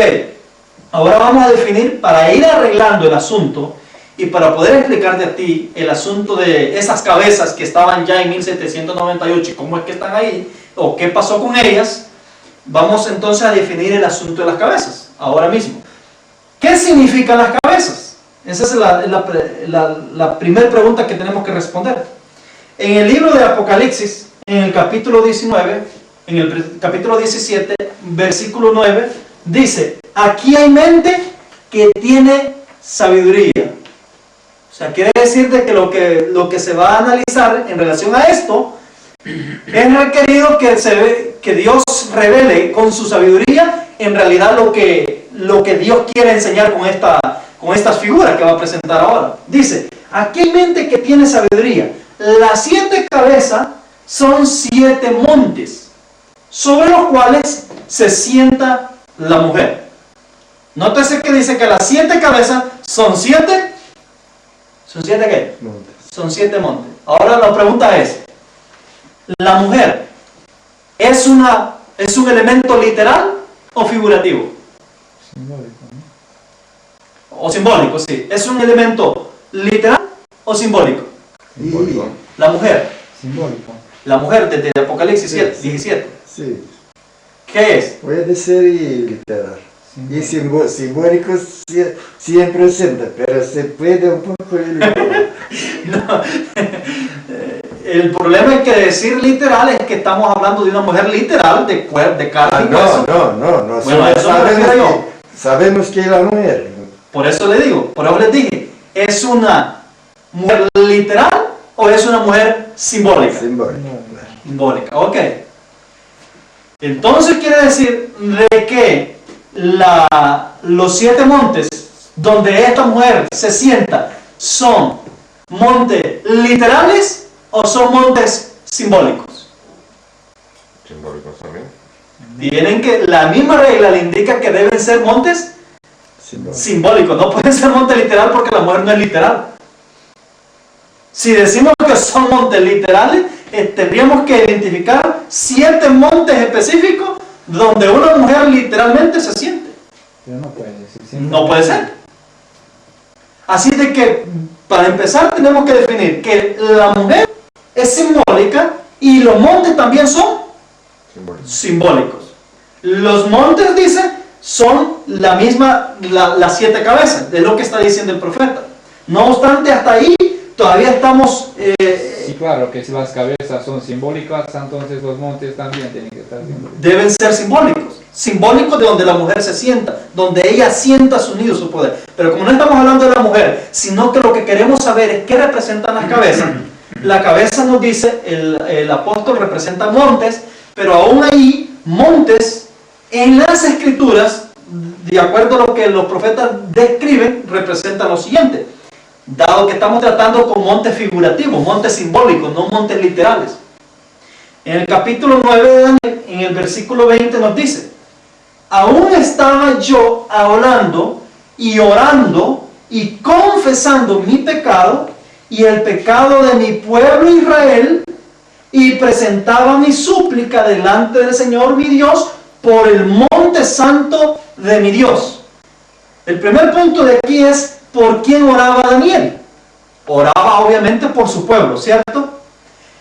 ahora vamos a definir, para ir arreglando el asunto y para poder explicarte a ti el asunto de esas cabezas que estaban ya en 1798 y cómo es que están ahí o qué pasó con ellas, vamos entonces a definir el asunto de las cabezas, ahora mismo. ¿Qué significan las cabezas? Esa es la primera pregunta que tenemos que responder. En el libro de Apocalipsis, en el capítulo 19, en el capítulo 17, versículo 9, dice: aquí hay mente que tiene sabiduría. O sea, quiere decir de que lo que se va a analizar en relación a esto es requerido que Dios revele con su sabiduría en realidad lo que Dios quiere enseñar con estas figuras que va a presentar ahora. Dice: aquí hay mente que tiene sabiduría. Las 7 cabezas son 7 montes sobre los cuales se sienta la mujer. Nótese que dice que las 7 cabezas son 7. ¿Son 7 qué? Montes. Son 7 montes. Ahora la pregunta es: ¿la mujer es un elemento literal o figurativo? Simbólico, ¿no? O simbólico, sí. ¿Es un elemento literal o simbólico? Simbólico. La mujer. Simbólico. La mujer desde Apocalipsis 17. Sí. ¿Qué es? Puede ser y literal. Y simbólico 100%, pero se puede un poco. No. El problema es que decir literal es que estamos hablando de una mujer literal de carne y hueso. No. Bueno, a eso me refiero yo. Sabemos que la mujer. Por eso le digo, por eso les dije, ¿es una mujer literal o es una mujer simbólica? Simbólica, ok. Entonces quiere decir de que los 7 montes donde esta mujer se sienta son montes literales o son montes simbólicos. Simbólicos también. Tienen que, la misma regla le indica que deben ser montes simbólicos, no pueden ser montes literal porque la mujer no es literal. Si decimos que son montes literales, tendríamos que identificar 7 montes específicos donde una mujer literalmente se siente. Pero no puede ser. No puede ser. Así de que, para empezar, tenemos que definir que la mujer es simbólica y los montes también son simbólicos. Los montes, dice, son la misma, las 7 cabezas, es lo que está diciendo el profeta. No obstante, hasta ahí todavía estamos... Sí, claro, que si las cabezas son simbólicas, entonces los montes también tienen que estar simbólicos. Deben ser simbólicos. Simbólicos de donde la mujer se sienta, donde ella sienta su nido, su poder. Pero como no estamos hablando de la mujer, sino que lo que queremos saber es qué representan las cabezas. La cabeza nos dice, el apóstol representa montes, pero aún ahí, montes en las escrituras, de acuerdo a lo que los profetas describen, representan lo siguiente. Dado que estamos tratando con montes figurativos, montes simbólicos, no montes literales. En el capítulo 9 de Daniel, en el versículo 20 nos dice: aún estaba yo hablando y orando y confesando mi pecado y el pecado de mi pueblo Israel, y presentaba mi súplica delante del Señor mi Dios por el monte santo de mi Dios. El primer punto de aquí es ¿por quién oraba Daniel? Oraba obviamente por su pueblo, ¿cierto?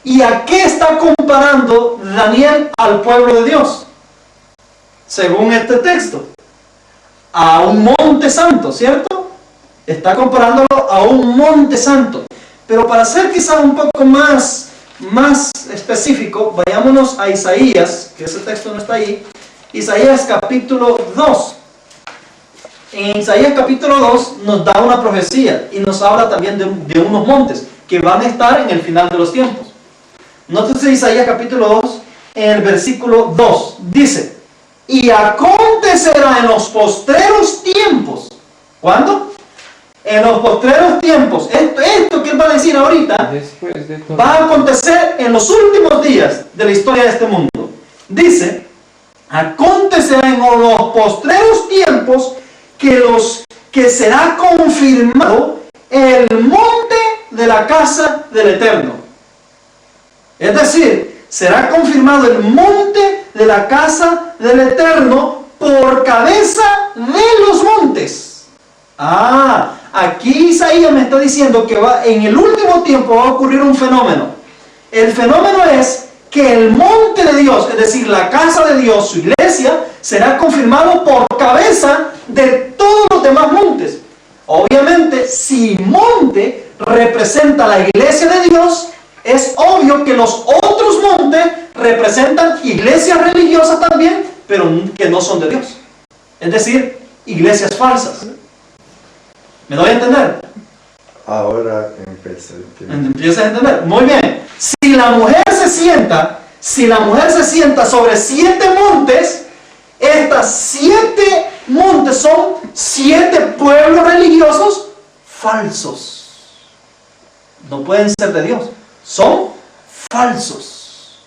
¿Y a qué está comparando Daniel al pueblo de Dios? Según este texto, a un monte santo, ¿cierto? Está comparándolo a un monte santo. Pero para ser quizás un poco más específico, vayámonos a Isaías, que ese texto no está ahí. Isaías capítulo 2. En Isaías capítulo 2 nos da una profecía y nos habla también de unos montes que van a estar en el final de los tiempos. Nótese Isaías capítulo 2, en el versículo 2, dice: y acontecerá en los postreros tiempos. ¿Cuándo? En los postreros tiempos. Esto que él va a decir ahorita va a acontecer en los últimos días de la historia de este mundo. Dice: acontecerá en los postreros tiempos que será confirmado el monte de la casa del Eterno. Es decir, será confirmado el monte de la casa del Eterno por cabeza de los montes. Aquí Isaías me está diciendo que en el último tiempo va a ocurrir un fenómeno. El fenómeno es que el monte de Dios, es decir, la casa de Dios, su iglesia, será confirmado por cabeza de todos los demás montes. Obviamente, si monte representa la iglesia de Dios, es obvio que los otros montes representan iglesias religiosas también, pero que no son de Dios. Es decir, iglesias falsas. ¿Me doy a entender? Ahora empieza a entender. Empieza a entender. Muy bien. Si la mujer se sienta sobre 7 montes, estas 7 montes son 7 pueblos religiosos falsos. No pueden ser de Dios. Son falsos.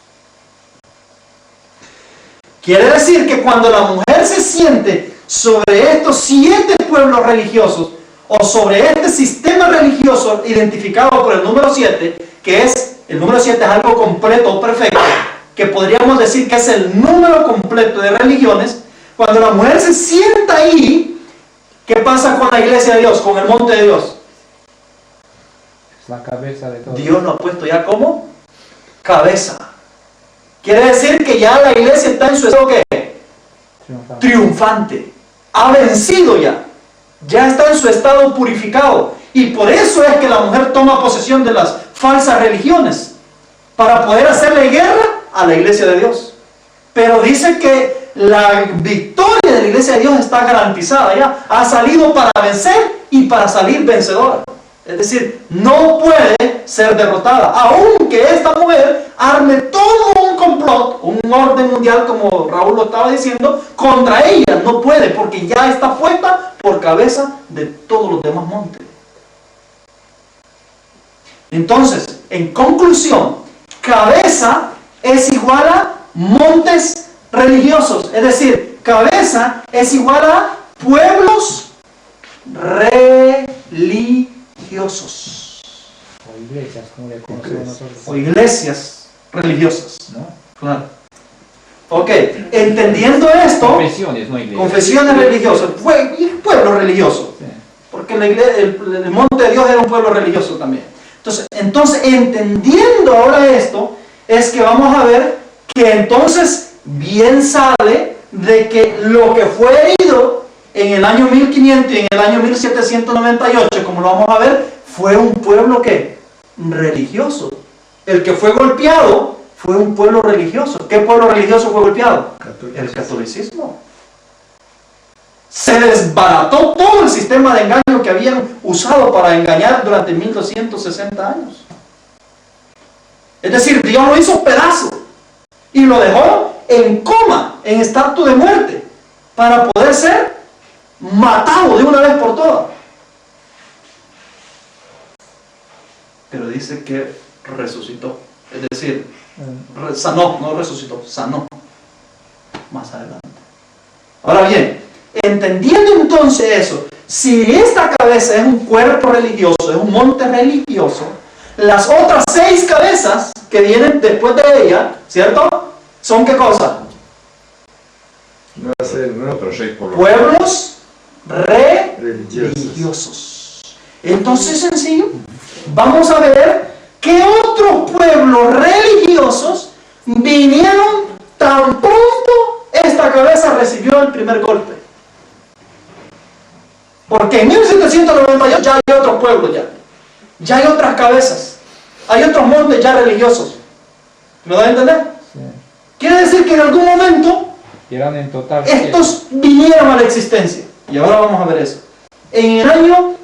Quiere decir que cuando la mujer se siente sobre estos 7 pueblos religiosos, o sobre este sistema religioso identificado por el número 7, que es, el número 7 es algo completo, perfecto, que podríamos decir que es el número completo de religiones. Cuando la mujer se sienta ahí, ¿qué pasa con la iglesia de Dios, con el monte de Dios? Es la cabeza de todo. Dios lo ha puesto ya como cabeza. Quiere decir que ya la iglesia está en su estado ¿qué? Triunfante. Ha vencido ya. Ya está en su estado purificado. Y por eso es que la mujer toma posesión de las falsas religiones. para poder hacerle guerra a la iglesia de Dios. Pero dice que la victoria de la iglesia de Dios está garantizada ya. Ha salido para vencer y para salir vencedora. Es decir, no puede ser derrotada, aunque esta mujer arme todo un complot, un orden mundial, como Raúl lo estaba diciendo, contra ella. No puede, porque ya está puesta por cabeza de todos los demás montes. Entonces, en conclusión, cabeza es igual a montes religiosos. Es decir, cabeza es igual a pueblos religiosos. O iglesias, como le conocemos nosotros. O iglesias religiosas. ¿No? Claro. Ok, entendiendo esto, Confesiones, no iglesias. confesiones religiosas, pueblo religioso. Sí. Porque el monte de Dios era un pueblo religioso también. Entonces, entendiendo ahora esto, es que vamos a ver que entonces bien sale de que lo que fue herido en el año 1500 y en el año 1798, como lo vamos a ver, fue un pueblo que religioso. El que fue golpeado fue un pueblo religioso. ¿Qué pueblo religioso fue golpeado? El catolicismo. Se desbarató todo el sistema de engaño que habían usado para engañar durante 1260 años. Es decir, Dios lo hizo pedazo y lo dejó en coma, en estado de muerte, para poder ser matado de una vez por todas. Pero dice que resucitó. Es decir, sanó, no resucitó, sanó. Más adelante. Ahora bien, entendiendo entonces eso, si esta cabeza es un cuerpo religioso, es un monte religioso, las otras 6 cabezas que vienen después de ella, ¿cierto? ¿Son qué cosa? No sé, no. Otros 6 pueblos. Pueblos religiosos. Entonces, sencillo, vamos a ver qué otros pueblos religiosos vinieron tan pronto esta cabeza recibió el primer golpe. Porque en 1798 ya hay otros pueblos ya hay otras cabezas, hay otros montes ya religiosos. ¿Me da a entender? Sí. Quiere decir que en algún momento Eran en total estos vinieron a la existencia. Y ahora vamos a ver eso. En el año,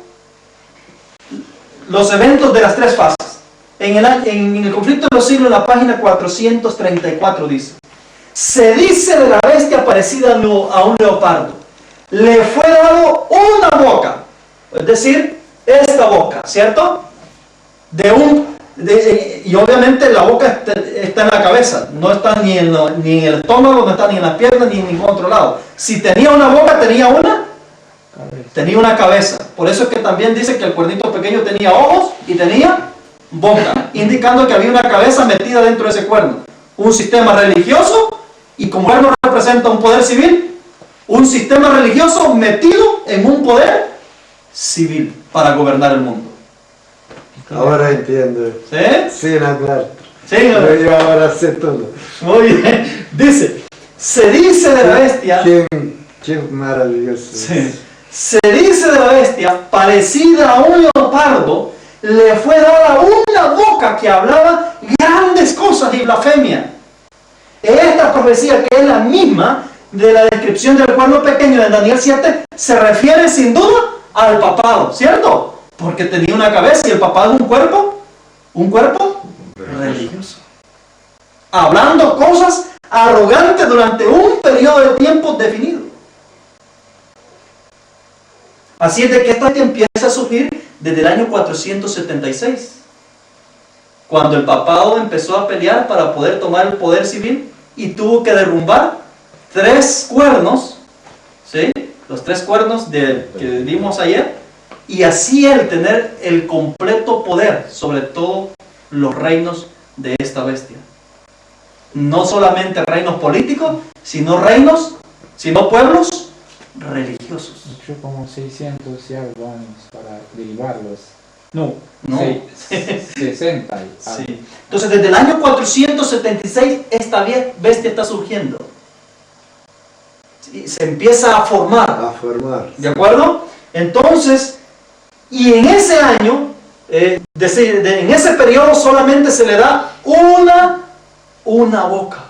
los eventos de las 3 fases. En el conflicto de los siglos, en la página 434 dice: se dice de la bestia parecida a un leopardo, le fue dado una boca, es decir, esta boca, ¿cierto? Y obviamente la boca está en la cabeza, no está ni en el estómago, no está ni en las piernas, ni en ningún otro lado. Si tenía una boca, tenía una cabeza. Por eso es que también dice que el cuernito pequeño tenía ojos y tenía boca, indicando que había una cabeza metida dentro de ese cuerno. Un sistema religioso, y como cuerno representa un poder civil, un sistema religioso metido en un poder civil para gobernar el mundo. Ahora entiendo. ¿Sí? Sin hablar. Sí, Pero yo ahora sé todo. muy bien. Dice, se dice de la bestia. Qué maravilloso. Sí. Se dice de la bestia, parecida a un leopardo, le fue dada una boca que hablaba grandes cosas y blasfemia. Esta profecía, que es la misma de la descripción del cuerno pequeño de Daniel 7, se refiere sin duda al papado, ¿cierto? Porque tenía una cabeza y el papado un cuerpo religioso. Hablando cosas arrogantes durante un periodo de tiempo definido. Así es de que esta empieza a surgir desde el año 476, cuando el papado empezó a pelear para poder tomar el poder civil y tuvo que derrumbar 3 cuernos, ¿sí? Los 3 cuernos que vimos ayer, y así él tener el completo poder sobre todos los reinos de esta bestia. No solamente reinos políticos, sino pueblos religiosos. Mucho como 600 y algo años para derribarlos. No. 60 y algo. Sí. Entonces, desde el año 476, esta bestia está surgiendo. Sí, se empieza a formar. A formar. ¿De acuerdo? Entonces, y en ese año, en ese periodo solamente se le da una boca,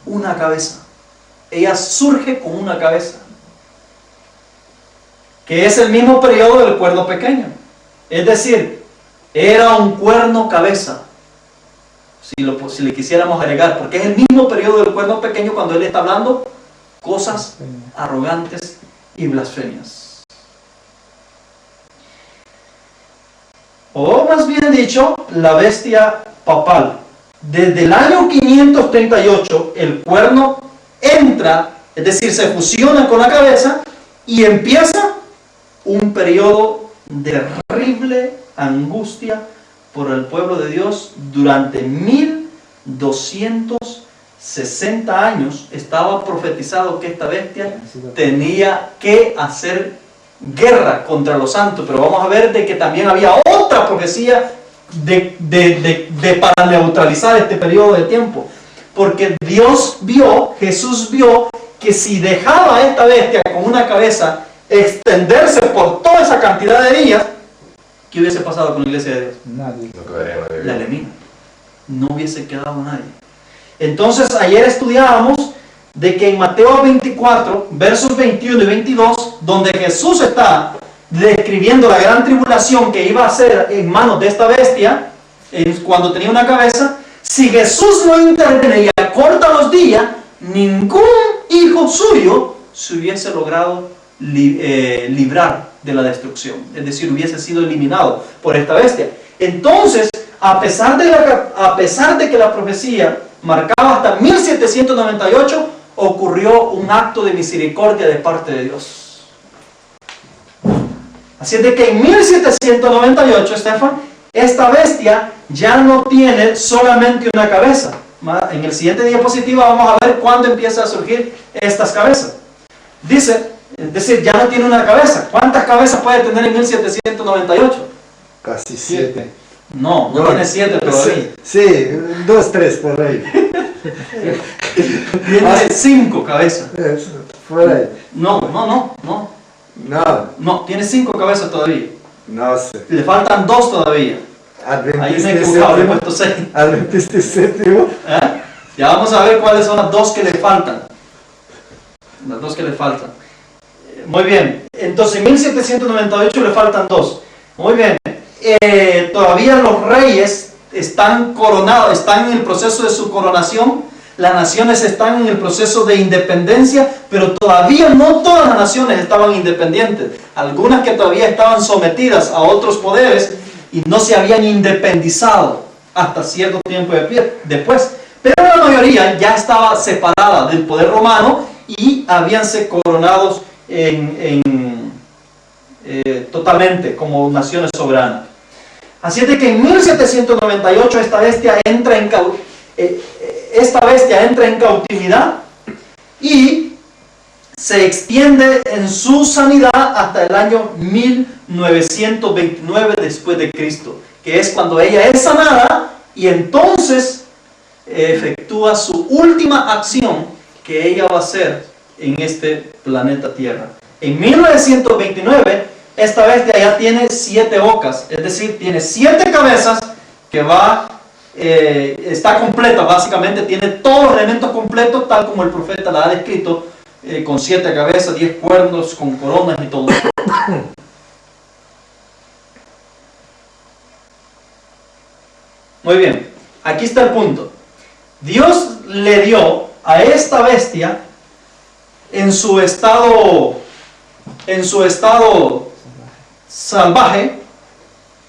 una cabeza. Ella surge con una cabeza, que es el mismo periodo del cuerno pequeño. Es decir, era un cuerno cabeza, si le quisiéramos agregar, porque es el mismo periodo del cuerno pequeño cuando él está hablando cosas arrogantes y blasfemias. O más bien dicho, la bestia papal. Desde el año 538 el cuerno entra, es decir, se fusiona con la cabeza y empieza un periodo de terrible angustia por el pueblo de Dios. Durante 1260 años estaba profetizado que esta bestia tenía que hacer guerra contra los santos, pero vamos a ver de que también había otra profecía para neutralizar este periodo de tiempo, porque Jesús vio que si dejaba a esta bestia con una cabeza extenderse por toda esa cantidad de días, ¿qué hubiese pasado con la iglesia de Dios? Nadie. No quedaría nadie. La elimina. No hubiese quedado nadie. Entonces ayer estudiábamos de que en Mateo 24, versos 21 y 22, donde Jesús está describiendo la gran tribulación que iba a ser en manos de esta bestia, cuando tenía una cabeza, si Jesús no interviene y acorta los días, ningún hijo suyo se hubiese logrado librar de la destrucción, es decir, hubiese sido eliminado por esta bestia. Entonces, a pesar de que la profecía marcaba hasta 1798, ocurrió un acto de misericordia de parte de Dios. Así es de que en 1798, Estefan, esta bestia ya no tiene solamente una cabeza. En el siguiente diapositiva vamos a ver cuándo empiezan a surgir estas cabezas. Dice, es decir, ya no tiene una cabeza. ¿Cuántas cabezas puede tener en 1798? Casi 7. No tiene 7 todavía. Sí, 2, 3 por ahí. Tiene 5 cabezas. Por ahí. No, tiene 5 cabezas todavía. No sé. Le faltan 2 todavía. Ahí me he equivocado, le he puesto 6. Adventista séptimo. Ya vamos a ver cuáles son las 2 que le faltan. Las 2 que le faltan. Muy bien. Entonces en 1798 le faltan 2. Muy bien. Todavía los reyes están coronados, están en el proceso de su coronación. Las naciones están en el proceso de independencia, pero todavía no todas las naciones estaban independientes. Algunas que todavía estaban sometidas a otros poderes y no se habían independizado hasta cierto tiempo después. Pero la mayoría ya estaba separada del poder romano y habíanse coronados totalmente como naciones soberanas. Así es de que en 1798 esta bestia entra en cautividad y se extiende en su sanidad hasta el año 1929 después de Cristo, que es cuando ella es sanada y entonces efectúa su última acción que ella va a hacer en este planeta Tierra. En 1929 esta bestia ya tiene 7 bocas, es decir, tiene 7 cabezas que está completa, básicamente tiene todos los elementos completos tal como el profeta la ha descrito, con 7 cabezas, 10 cuernos, con coronas y todo. Muy bien, aquí está el punto. Dios le dio a esta bestia en su estado salvaje,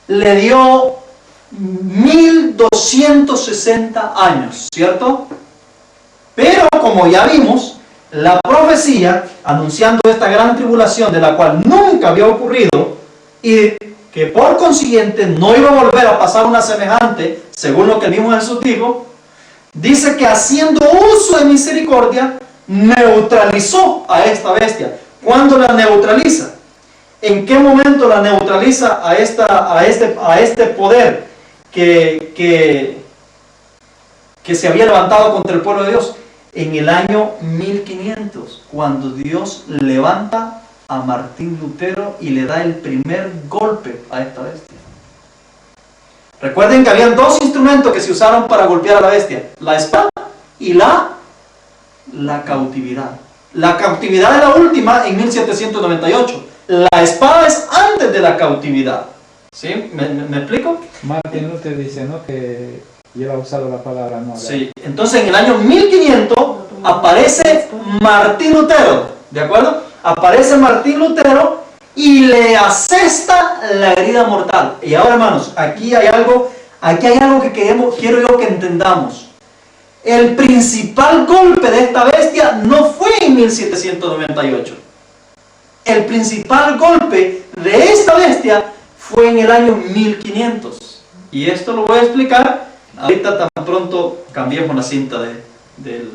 le dio 1260 años, ¿cierto? Pero como ya vimos, la profecía anunciando esta gran tribulación de la cual nunca había ocurrido y que por consiguiente no iba a volver a pasar una semejante, según lo que el mismo Jesús dijo, dice que haciendo uso de misericordia neutralizó a esta bestia. ¿Cuándo la neutraliza? ¿En qué momento la neutraliza a este poder que se había levantado contra el pueblo de Dios? En el año 1500, cuando Dios levanta a Martín Lutero y le da el primer golpe a esta bestia. Recuerden que habían dos instrumentos que se usaron para golpear a la bestia: la espada y la cautividad. La cautividad es la última en 1798. La espada es antes de la cautividad. ¿Sí? ¿Me explico? Martin Luther dice, ¿no?, que él ha usado la palabra no. Sí. Entonces en el año 1500 aparece Martín Lutero, ¿de acuerdo? Aparece Martín Lutero y le asesta la herida mortal. Y ahora, hermanos, aquí hay algo que quiero yo que entendamos. El principal golpe de esta bestia no fue en 1798. El principal golpe de esta bestia fue en el año 1500. Y esto lo voy a explicar ahorita tan pronto cambiemos la cinta del